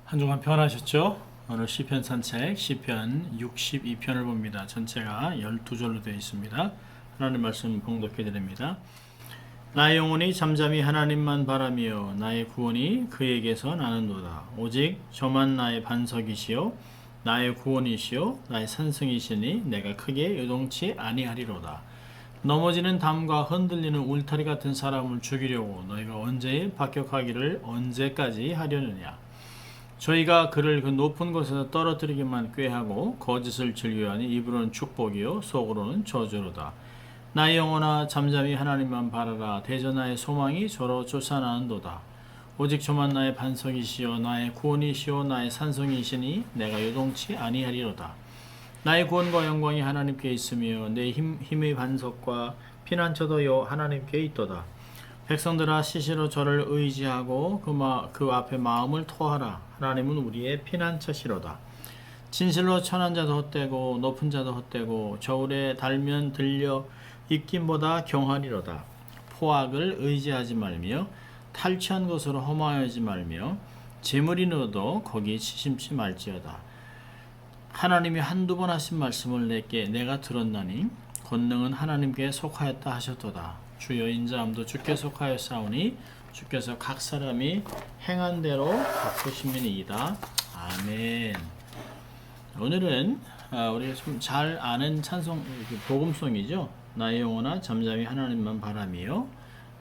한 주간 평안하셨죠? 오늘 시편 산책 시편 62편을 봅니다. 전체가 12절로 되어 있습니다. 하나님 말씀 봉독해 드립니다. 나의 영혼이 잠잠히 하나님만 바라며 나의 구원이 그에게서 나는도다. 오직 저만 나의 반석이시요 나의 구원이시요 나의 산성이시니 내가 크게 요동치 아니하리로다. 넘어지는 담과 흔들리는 울타리 같은 사람을 죽이려고 너희가 언제 박격하기를 언제까지 하려느냐. 저희가 그를 그 높은 곳에서 떨어뜨리기만 꾀하고 거짓을 즐겨하니 입으로는 축복이요 속으로는 저주로다. 나의 영혼아 잠잠히 하나님만 바라라. 대저 나의 소망이 저로 쫓아나는도다. 오직 저만 나의 반석이시요 나의 구원이시요 나의 산성이시니 내가 요동치 아니하리로다. 나의 구원과 영광이 하나님께 있으며 내 힘의 반석과 피난처도 하나님께 있도다. 백성들아 시시로 저를 의지하고 그 앞에 마음을 토하라. 하나님은 우리의 피난처시로다. 진실로 천한 자도 헛되고 높은 자도 헛되고 저울에 달면 들려 입김보다 경하리로다. 포악을 의지하지 말며 탈취한 것으로 허망하지 말며 재물이 넣어도 거기 치심치 말지어다. 하나님이 한두 번 하신 말씀을 내가 들었나니 권능은 하나님께 속하였다 하셨도다. 주여 인자함도 주께 속하였사오니 주께서 각 사람이 행한 대로 갚으심이니이다. 아멘. 오늘은 우리가 좀 잘 아는 찬송 복음송이죠. 나의 영혼아 잠잠히 하나님만 바라며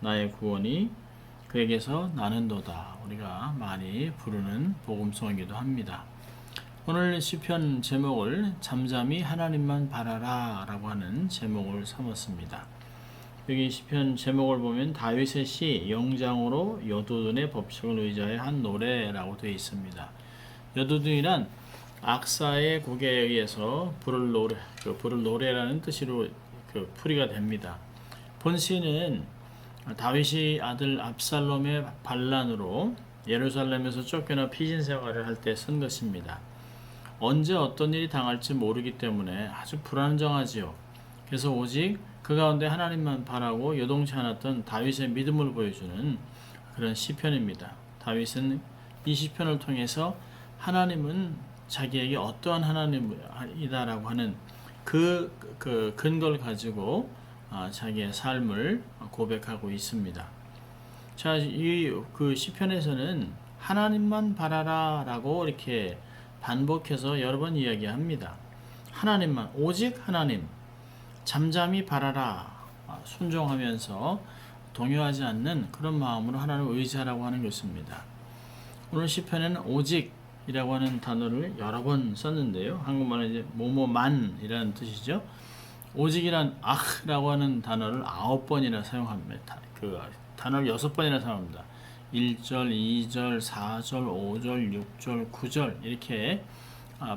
나의 구원이 그에게서 나는도다. 우리가 많이 부르는 복음송이기도 합니다. 오늘 시편 제목을 잠잠히 하나님만 바라라 라고 하는 제목을 삼았습니다. 여기 시편 제목을 보면 다윗의 시 영장으로 여두둔의 법칙을 의지하여 한 노래라고 되어 있습니다. 여두둔이란 악사의 곡에 의해서 부를 노래라는 뜻으로 풀이가 됩니다. 본 시는 다윗이 아들 압살롬의 반란으로 예루살렘에서 쫓겨나 피신 생활을 할 때 쓴 것입니다. 언제 어떤 일이 당할지 모르기 때문에 아주 불안정하지요. 그래서 오직 그 가운데 하나님만 바라고 요동치 않았던 다윗의 믿음을 보여주는 그런 시편입니다. 다윗은 이 시편을 통해서 하나님은 자기에게 어떠한 하나님이다라고 하는 그 근거를 가지고 자기의 삶을 고백하고 있습니다. 자, 그 시편에서는 하나님만 바라라라고 이렇게 반복해서 여러 번 이야기합니다. 하나님만, 오직 하나님, 잠잠히 바라라, 순종하면서 동요하지 않는 그런 마음으로 하나님을 의지하라고 하는 것입니다. 오늘 시편에는 오직이라고 하는 단어를 여러 번 썼는데요. 한국말은 이제 뭐뭐만이라는 뜻이죠. 오직이란 아흐라고 하는 단어를 9번이나 사용합니다. 그 단어를 6번이나 사용합니다. 1절, 2절, 4절, 5절, 6절, 9절 이렇게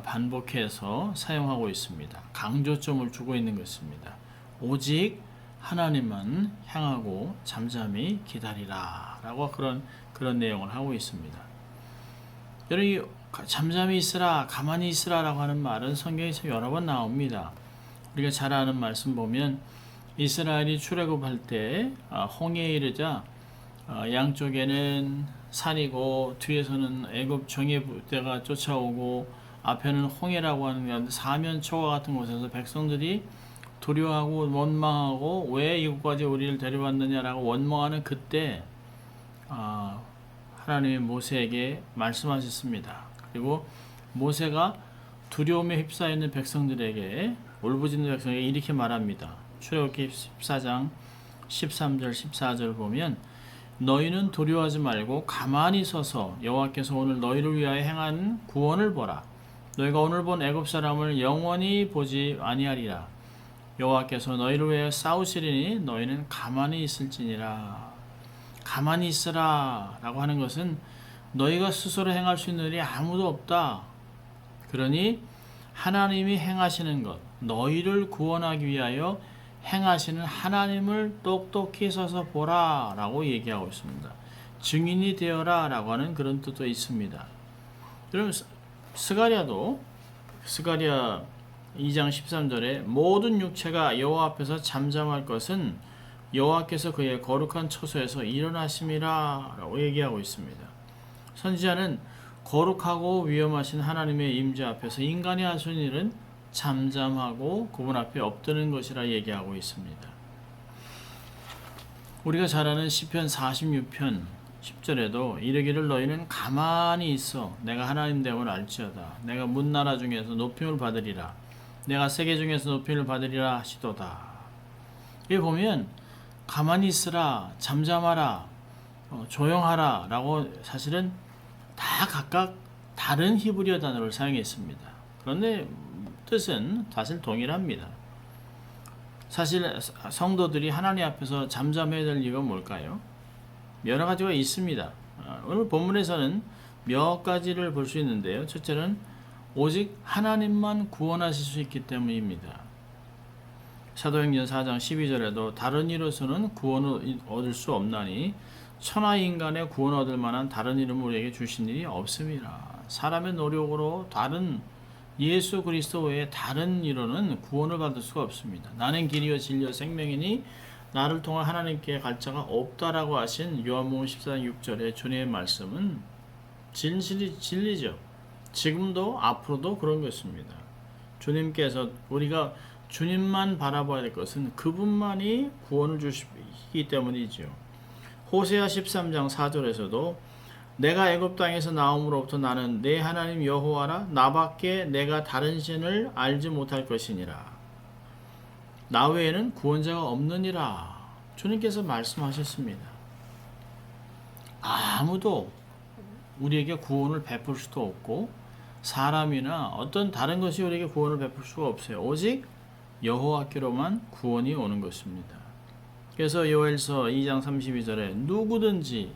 반복해서 사용하고 있습니다. 강조점을 주고 있는 것입니다. 오직 하나님만 향하고 잠잠히 기다리라 라고 그런 내용을 하고 있습니다. 여러분 잠잠히 있으라, 가만히 있으라 라고 하는 말은 성경에서 여러 번 나옵니다. 우리가 잘 아는 말씀 보면 이스라엘이 출애굽할 때 홍해에 이르자 양쪽에는 산이고 뒤에서는 애굽 정예 부대가 쫓아오고 앞에는 홍해라고 하는 사면초가 같은 곳에서 백성들이 두려워하고 원망하고 왜 이곳까지 우리를 데려왔느냐라고 원망하는 그때 하나님이 모세에게 말씀하셨습니다. 그리고 모세가 두려움에 휩싸여 있는 백성들에게 울부짖는 백성에게 이렇게 말합니다. 출애굽기 14장 13절 14절 보면 너희는 두려워하지 말고 가만히 서서 여호와께서 오늘 너희를 위하여 행한 구원을 보라. 너희가 오늘 본 애굽 사람을 영원히 보지 아니하리라. 여호와께서 너희를 위하여 싸우시리니 너희는 가만히 있을지니라. 가만히 있으라 라고 하는 것은 너희가 스스로 행할 수 있는 일이 아무도 없다. 그러니 하나님이 행하시는 것, 너희를 구원하기 위하여 행하시는 하나님을 똑똑히 서서 보라 라고 얘기하고 있습니다. 증인이 되어라 라고 하는 그런 뜻도 있습니다. 여러분 스가랴 2장 13절에 모든 육체가 여호와 앞에서 잠잠할 것은 여호와께서 그의 거룩한 처소에서 일어나심이라 라고 얘기하고 있습니다. 선지자는 거룩하고 위험하신 하나님의 임재 앞에서 인간이 할 수 있는 일은 잠잠하고 그분 앞에 엎드는 것이라 얘기하고 있습니다. 우리가 잘 아는 시편 46편 10절에도 이르기를 너희는 가만히 있어 내가 하나님 됨을 알지어다. 내가 문나라 중에서 높임을 받으리라. 내가 세계 중에서 높임을 받으리라 하시도다. 여기 보면 가만히 있으라, 잠잠하라, 조용하라 라고 사실은 다 각각 다른 히브리어 단어를 사용했습니다. 그런데 뜻은 사실 동일합니다. 사실 성도들이 하나님 앞에서 잠잠해야 될 이유가 뭘까요? 여러 가지가 있습니다. 오늘 본문에서는 몇 가지를 볼 수 있는데요. 첫째는 오직 하나님만 구원하실 수 있기 때문입니다. 사도행전 4장 12절에도 다른 이로서는 구원을 얻을 수 없나니 천하 인간의 구원 얻을 만한 다른 이름을 우리에게 주신 일이 없습니다. 사람의 노력으로 다른 예수 그리스도 외에 다른 이로는 구원을 받을 수가 없습니다. 나는 길이요 진리요 생명이니 나를 통한 하나님께 갈 자가 없다라고 하신 요한복음 14장 6절의 주님의 말씀은 진리죠. 지금도 앞으로도 그런 것입니다. 주님께서 우리가 주님만 바라봐야 될 것은 그분만이 구원을 주시기 때문이죠. 호세아 13장 4절에서도 내가 애굽 땅에서 나옴으로부터 나는 내 하나님 여호와라 나밖에 내가 다른 신을 알지 못할 것이니라. 나 외에는 구원자가 없느니라. 주님께서 말씀하셨습니다. 아무도 우리에게 구원을 베풀 수도 없고 사람이나 어떤 다른 것이 우리에게 구원을 베풀 수가 없어요. 오직 여호와께로만 구원이 오는 것입니다. 그래서 요엘서 2장 32절에 누구든지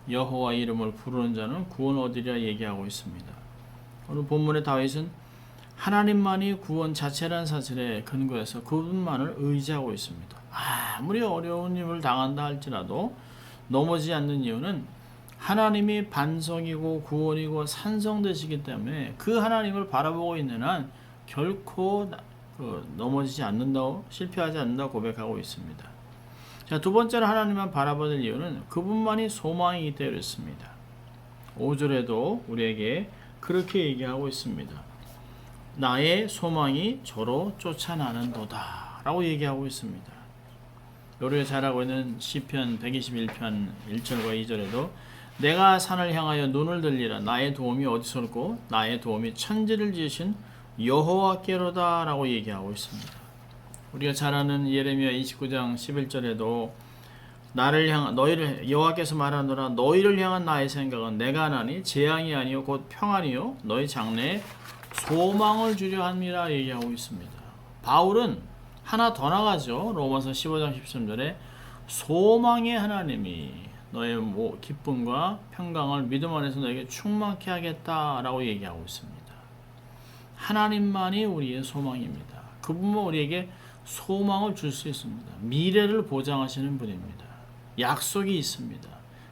여호와 이름을 부르는 자는 구원 얻으리라 얘기하고 있습니다. 오늘 본문의 다윗은 하나님만이 구원 자체라는 사실에 근거해서 그분만을 의지하고 있습니다. 아무리 어려운 일을 당한다 할지라도 넘어지지 않는 이유는 하나님이 반성이고 구원이고 산성되시기 때문에 그 하나님을 바라보고 있는 한 결코 넘어지지 않는다고 실패하지 않는다고 고백하고 있습니다. 자, 두 번째로 하나님만 바라보는 이유는 그분만이 소망이기 때문에 그렇습니다. 5절에도 우리에게 그렇게 얘기하고 있습니다. 나의 소망이 저로 쫓아나는도다 라고 얘기하고 있습니다. 우리가 잘 알고 있는 시편 121편 1절과 2절에도 내가 산을 향하여 눈을 들리라 나의 도움이 어디서 올고 나의 도움이 천지를 지으신 여호와께로다 라고 얘기하고 있습니다. 우리가 잘 아는 예레미야 29장 11절에도 너희를 여호와께서 말하노라 너희를 향한 나의 생각은 내가 하나니 재앙이 아니요 곧 평안이요 너희 장래에 소망을 주려 함이라 얘기하고 있습니다. 바울은 하나 더 나가죠. 로마서 15장 13절에 소망의 하나님이 너의 기쁨과 평강을 믿음 안에서 너에게 충만케 하겠다라고 얘기하고 있습니다. 하나님만이 우리의 소망입니다. 그분만 우리에게 소망을 줄 수 있습니다. 미래를 보장하시는 분입니다. 약속이 있습니다.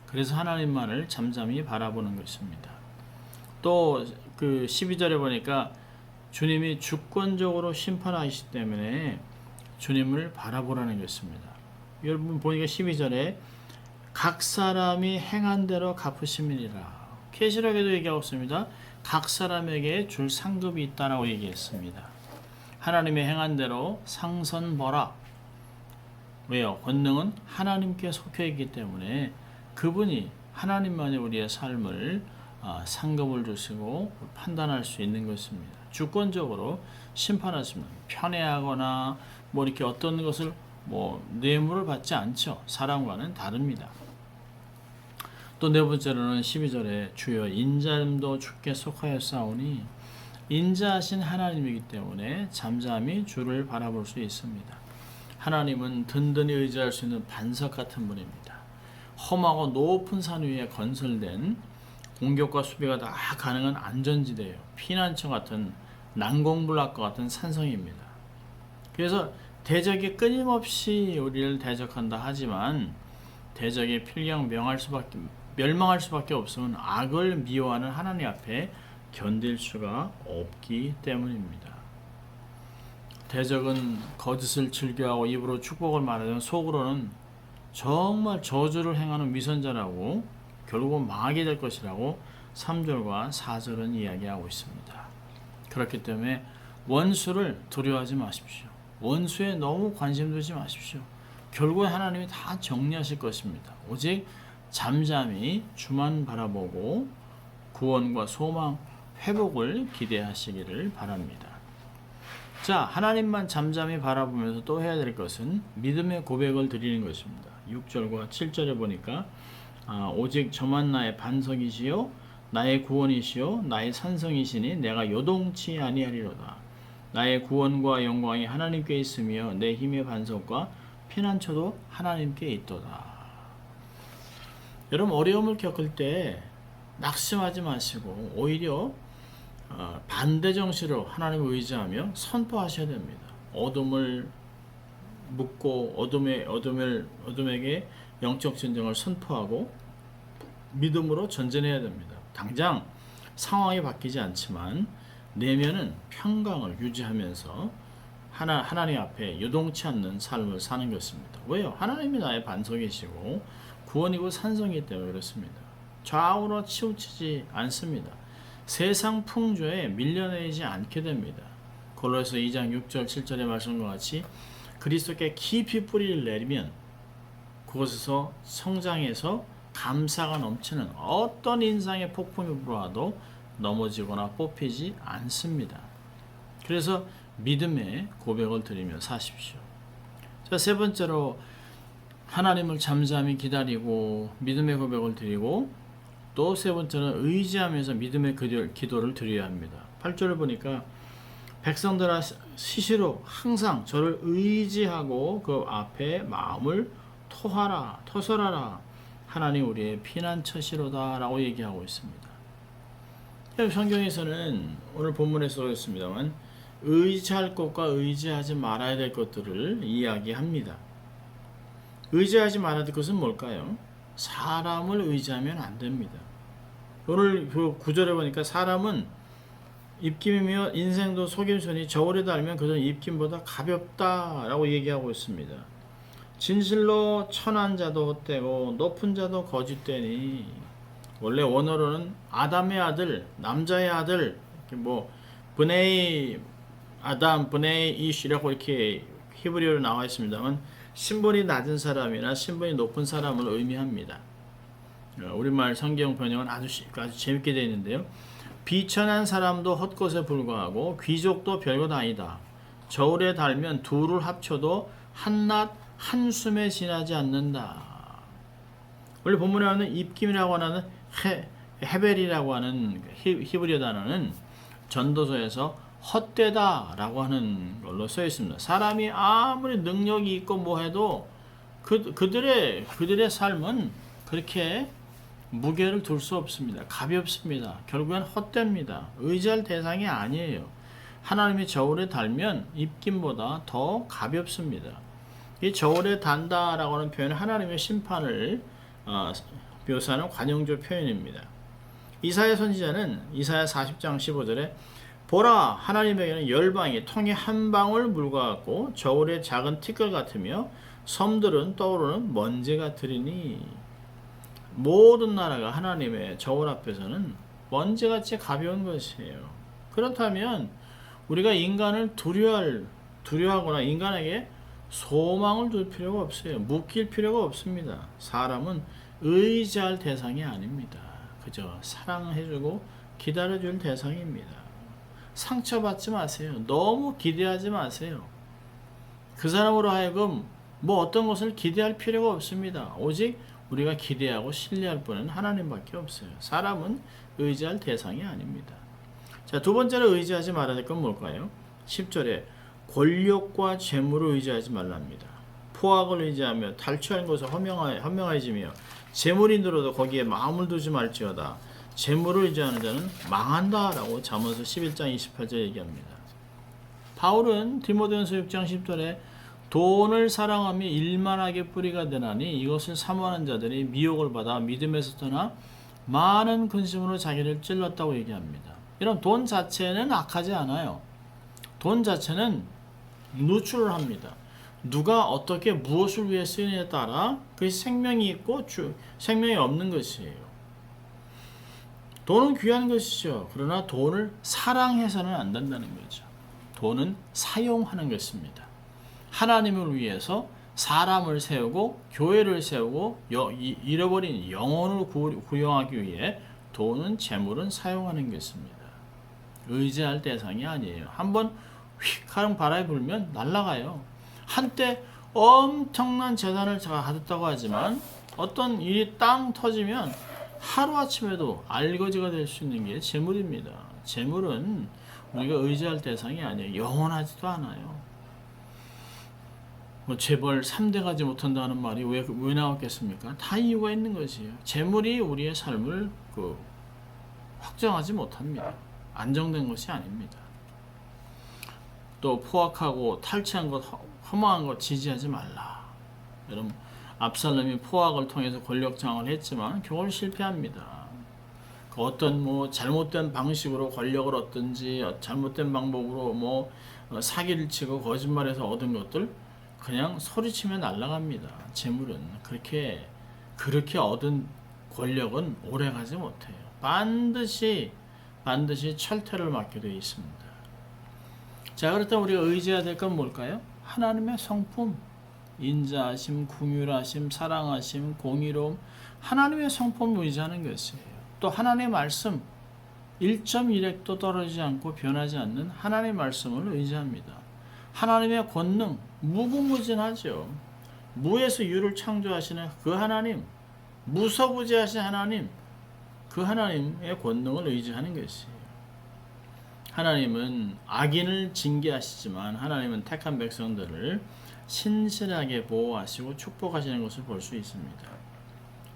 그래서 하나님만을 잠잠히 바라보는 것입니다. 또 그 12절에 보니까 주님이 주권적으로 심판하시기 때문에 주님을 바라보라는 것입니다. 여러분 보니까 12절에 각 사람이 행한 대로 갚으심이니라. 계시록에도 얘기하고 있습니다. 각 사람에게 줄 상급이 있다라고 얘기했습니다. 하나님의 행한 대로 상선벌악. 왜요? 권능은 하나님께 속해 있기 때문에 그분이 하나님만이 우리의 삶을 상급을 주시고 판단할 수 있는 것입니다. 주권적으로 심판하시면 편애하거나 이렇게 어떤 것을 뇌물을 받지 않죠. 사람과는 다릅니다. 또 네 번째로는 12절에 주여 인자름도 주께 속하였사오니 인자하신 하나님이기 때문에 잠잠히 주를 바라볼 수 있습니다. 하나님은 든든히 의지할 수 있는 반석 같은 분입니다. 험하고 높은 산 위에 건설된 공격과 수비가 다 가능한 안전지대예요. 피난처 같은 난공불락과 같은 산성입니다. 그래서 대적이 끊임없이 우리를 대적한다 하지만 대적이 필경 멸망할 수밖에 없으면 악을 미워하는 하나님 앞에 견딜 수가 없기 때문입니다. 대적은 거짓을 즐겨하고 입으로 축복을 말하던 속으로는 정말 저주를 행하는 위선자라고 결국은 망하게 될 것이라고 3절과 4절은 이야기하고 있습니다. 그렇기 때문에 원수를 두려워하지 마십시오. 원수에 너무 관심 두지 마십시오. 결국에 하나님이 다 정리하실 것입니다. 오직 잠잠히 주만 바라보고 구원과 소망, 회복을 기대하시기를 바랍니다. 자, 하나님만 잠잠히 바라보면서 또 해야 될 것은 믿음의 고백을 드리는 것입니다. 6절과 7절에 보니까 오직 저만 나의 반석이시요 나의 구원이시요 나의 산성이시니 내가 요동치 아니하리로다. 나의 구원과 영광이 하나님께 있으며 내 힘의 반석과 피난처도 하나님께 있도다. 여러분, 어려움을 겪을 때 낙심하지 마시고 오히려 반대 정신으로 하나님을 의지하며 선포하셔야 됩니다. 어둠을 묻고 어둠에게 영적 전쟁을 선포하고 믿음으로 전진해야 됩니다. 당장 상황이 바뀌지 않지만 내면은 평강을 유지하면서 하나님 앞에 요동치 않는 삶을 사는 것입니다. 왜요? 하나님이 나의 반석이시고 구원이고 산성이기 때문에 그렇습니다. 좌우로 치우치지 않습니다. 세상 풍조에 밀려내지 않게 됩니다. 골로새 2장 6절 7절의 말씀과 같이 그리스도께 깊이 뿌리를 내리면 그곳에서 성장해서 감사가 넘치는 어떤 인상의 폭풍이 불어와도 넘어지거나 뽑히지 않습니다. 그래서 믿음의 고백을 드리며 사십시오. 자, 세 번째로 하나님을 잠잠히 기다리고 믿음의 고백을 드리고 또 세 번째는 의지하면서 믿음의 기도를 드려야 합니다. 8절을 보니까 백성들아 시시로 항상 저를 의지하고 그 앞에 마음을 토설하라. 하나님 우리의 피난처시로다 라고 얘기하고 있습니다. 성경에서는 오늘 본문에서 그렇습니다만 의지할 것과 의지하지 말아야 될 것들을 이야기합니다. 의지하지 말아야 될 것은 뭘까요? 사람을 의지하면 안 됩니다. 오늘 그 구절에 보니까 사람은 입김이며 인생도 속임수니 저울에 달면 그것은 입김보다 가볍다라고 얘기하고 있습니다. 진실로 천한 자도 헛되고 높은 자도 거짓되니 원래 원어로는 아담의 아들, 남자의 아들, 브네이 아담, 브네이 이시라고 이렇게 히브리어로 나와 있습니다만 신분이 낮은 사람이나 신분이 높은 사람을 의미합니다. 우리말 성경 번역은 아주 재밌게 되어 있는데요. 비천한 사람도 헛것에 불과하고 귀족도 별것 아니다. 저울에 달면 둘을 합쳐도 한낱 한숨에 지나지 않는다. 원래 본문에 나오는 입김이라고 하는 헤벨이라고 하는 히브리어 단어는 전도서에서 헛되다 라고 하는 걸로 써 있습니다. 사람이 아무리 능력이 있고 뭐 해도 그들의 삶은 그렇게 무게를 둘 수 없습니다. 가볍습니다. 결국엔 헛됩니다. 의지할 대상이 아니에요. 하나님이 저울에 달면 입김보다 더 가볍습니다. 이 저울에 단다라고 하는 표현은 하나님의 심판을 묘사하는 관용조 표현입니다. 이사야 선지자는 이사야 40장 15절에 보라 하나님에게는 열방이 통에 한 방울 물과 같고 저울의 작은 티끌 같으며 섬들은 떠오르는 먼지 같으리니 모든 나라가 하나님의 저울 앞에서는 먼지같이 가벼운 것이에요. 그렇다면 우리가 인간을 두려워하거나 인간에게 소망을 둘 필요가 없어요. 묶일 필요가 없습니다. 사람은 의지할 대상이 아닙니다. 그저 사랑해주고 기다려줄 대상입니다. 상처받지 마세요. 너무 기대하지 마세요. 그 사람으로 하여금 어떤 것을 기대할 필요가 없습니다. 오직 우리가 기대하고 신뢰할 분은 하나님밖에 없어요. 사람은 의지할 대상이 아닙니다. 자, 두 번째로 의지하지 말아야 될 건 뭘까요? 10절에 권력과 재물을 의지하지 말랍니다. 포악을 의지하며 탈취하는 것을 헌명하여지며 재물이 늘어도 거기에 마음을 두지 말지어다. 재물을 의지하는 자는 망한다 라고 잠언서 11장 28절 얘기합니다. 바울은 디모데전서 6장 10절에 돈을 사랑하며 일만하게 뿌리가 되나니 이것을 사모하는 자들이 미혹을 받아 믿음에서 떠나 많은 근심으로 자기를 찔렀다고 얘기합니다. 이런 돈 자체는 악하지 않아요. 돈 자체는 누출을 합니다. 누가 어떻게 무엇을 위해 쓰느냐에 따라 그 생명이 있고 생명이 없는 것이에요. 돈은 귀한 것이죠. 그러나 돈을 사랑해서는 안 된다는 거죠. 돈은 사용하는 것입니다. 하나님을 위해서 사람을 세우고 교회를 세우고 잃어버린 영혼을 구원하기 위해 돈은 재물은 사용하는 것입니다. 의지할 대상이 아니에요. 한번 휙 하는 바람이 불면 날아가요. 한때 엄청난 재산을 제가 가졌다고 하지만 어떤 일이 땅 터지면 하루아침에도 알거지가 될 수 있는 게 재물입니다. 재물은 우리가 의지할 대상이 아니에요. 영원하지도 않아요. 뭐 재벌 3대 가지 못한다는 말이 왜 나왔겠습니까? 다 이유가 있는 것이에요. 재물이 우리의 삶을 확정하지 못합니다. 안정된 것이 아닙니다. 또 포악하고 탈취한 것, 허망한 것 지지하지 말라. 여러분, 압살롬이 포악을 통해서 권력장을 했지만 결국 실패합니다. 어떤 잘못된 방식으로 권력을 얻든지 잘못된 방법으로 사기를 치고 거짓말해서 얻은 것들 그냥 소리치며 날아갑니다. 재물은 그렇게 얻은 권력은 오래가지 못해요. 반드시 철퇴를 맞게 되어 있습니다. 자, 그렇다면 우리가 의지해야 될 건 뭘까요? 하나님의 성품, 인자하심, 긍휼하심, 사랑하심, 공의로움, 하나님의 성품을 의지하는 것이에요. 또 하나님의 말씀, 1.1핵도 떨어지지 않고 변하지 않는 하나님의 말씀을 의지합니다. 하나님의 권능, 무궁무진하죠. 무에서 유를 창조하시는 그 하나님, 무서부지하신 하나님, 그 하나님의 권능을 의지하는 것이에요. 하나님은 악인을 징계하시지만 하나님은 택한 백성들을 신실하게 보호하시고 축복하시는 것을 볼 수 있습니다.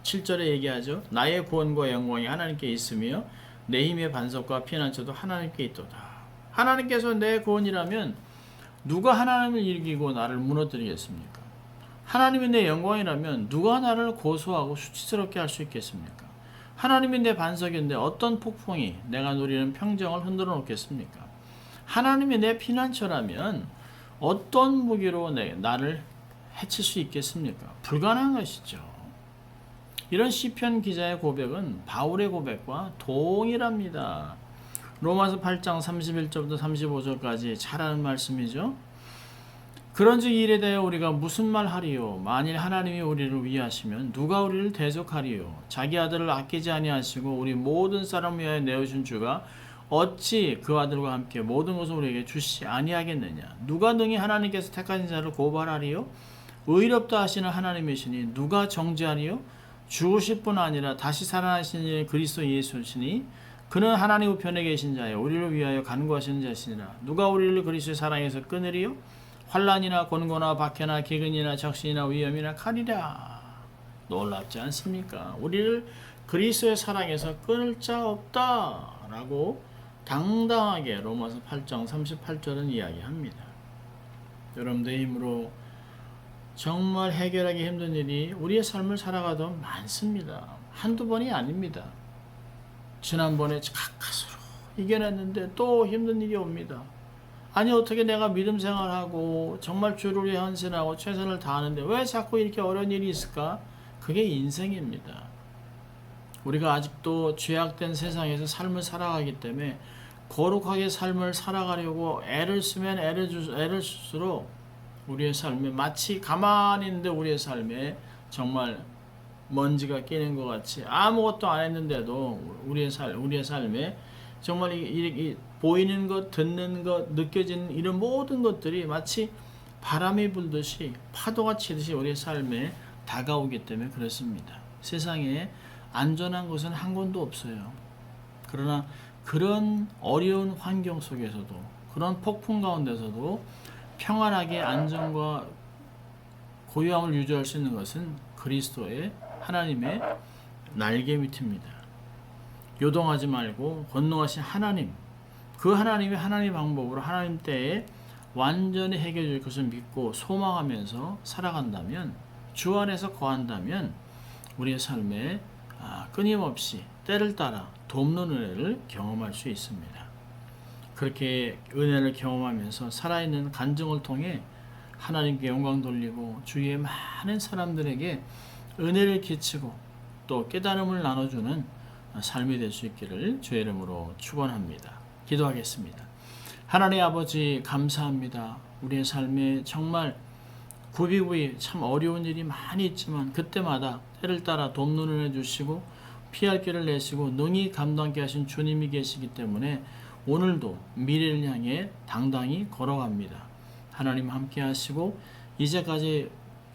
7절에 얘기하죠. 나의 구원과 영광이 하나님께 있으며 내 힘의 반석과 피난처도 하나님께 있도다. 하나님께서 내 구원이라면 누가 하나님을 이기고 나를 무너뜨리겠습니까? 하나님이 내 영광이라면 누가 나를 고소하고 수치스럽게 할 수 있겠습니까? 하나님이 내 반석인데 어떤 폭풍이 내가 누리는 평정을 흔들어 놓겠습니까? 하나님이 내 피난처라면 어떤 무기로 나를 해칠 수 있겠습니까? 불가능한 것이죠. 이런 시편 기자의 고백은 바울의 고백과 동일합니다. 로마서 8장 31절부터 35절까지 잘 아는 말씀이죠. 그런즉 일에 대해 우리가 무슨 말 하리요? 만일 하나님이 우리를 위하시면 누가 우리를 대적하리요? 자기 아들을 아끼지 아니하시고 우리 모든 사람을 위하여 내어준 주가 어찌 그 아들과 함께 모든 것을 우리에게 주시 아니하겠느냐? 누가 능히 하나님께서 택하신 자를 고발하리요? 의롭다 하시는 하나님이시니 누가 정죄하리요? 죽으실 뿐 아니라 다시 살아나신 이는 그리스도 예수시니 그는 하나님 우편에 계신 자여 우리를 위하여 간구하시는 자시니라. 누가 우리를 그리스도의 사랑에서 끊으리요? 환난이나 곤고나 박해나 기근이나 적신이나 위험이나 칼이라. 놀랍지 않습니까? 우리를 그리스도의 사랑에서 끊을 자 없다라고 당당하게 로마서 8장 38절은 이야기합니다. 여러분들의 힘으로 정말 해결하기 힘든 일이 우리의 삶을 살아가도 많습니다. 한두 번이 아닙니다. 지난번에 가까스로 이겨냈는데 또 힘든 일이 옵니다. 아니 어떻게 내가 믿음 생활하고 정말 주를 위해 헌신하고 최선을 다하는데 왜 자꾸 이렇게 어려운 일이 있을까? 그게 인생입니다. 우리가 아직도 죄악된 세상에서 삶을 살아가기 때문에 거룩하게 삶을 살아가려고 애를 쓰면 애를 쓸수록 우리의 삶에 마치 가만히 있는데 우리의 삶에 정말 먼지가 끼는 것 같이 아무것도 안 했는데도 우리의 삶에 정말 이 보이는 것, 듣는 것, 느껴지는 이런 모든 것들이 마치 바람이 불듯이 파도가 치듯이 우리의 삶에 다가오기 때문에 그렇습니다. 세상에 안전한 곳은 한 군도 없어요. 그러나 그런 어려운 환경 속에서도 그런 폭풍 가운데서도 평안하게 안정과 고요함을 유지할 수 있는 것은 그리스도의 하나님의 날개 밑입니다. 요동하지 말고 권능하신 하나님, 그 하나님이 하나님 방법으로 하나님 때에 완전히 해결해 줄 것을 믿고 소망하면서 살아간다면, 주 안에서 거한다면 우리의 삶에 끊임없이 때를 따라 돕는 은혜를 경험할 수 있습니다. 그렇게 은혜를 경험하면서 살아있는 간증을 통해 하나님께 영광 돌리고 주위의 많은 사람들에게 은혜를 끼치고 또 깨달음을 나눠주는 삶이 될 수 있기를 주의 이름으로 축원합니다. 기도하겠습니다. 하나님 아버지 감사합니다. 우리의 삶에 정말 굽이굽이 참 어려운 일이 많이 있지만 그때마다 때를 따라 돕는 은혜 주시고 피할 길을 내시고 능히 감당케 하신 주님이 계시기 때문에 오늘도 미래를 향해 당당히 걸어갑니다. 하나님 함께 하시고 이제까지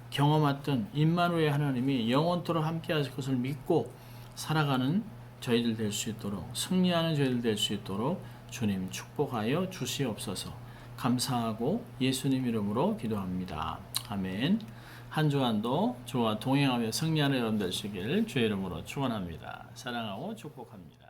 경험했던 임마누엘 하나님이 영원토록 함께 하실 것을 믿고 살아가는 저희들 될 수 있도록 승리하는 저희들 될 수 있도록 주님 축복하여 주시옵소서. 감사하고 예수님 이름으로 기도합니다. 아멘. 한 주간도 주와 동행하며 승리하는 여러분 되시길 주의 이름으로 축원합니다. 사랑하고 축복합니다.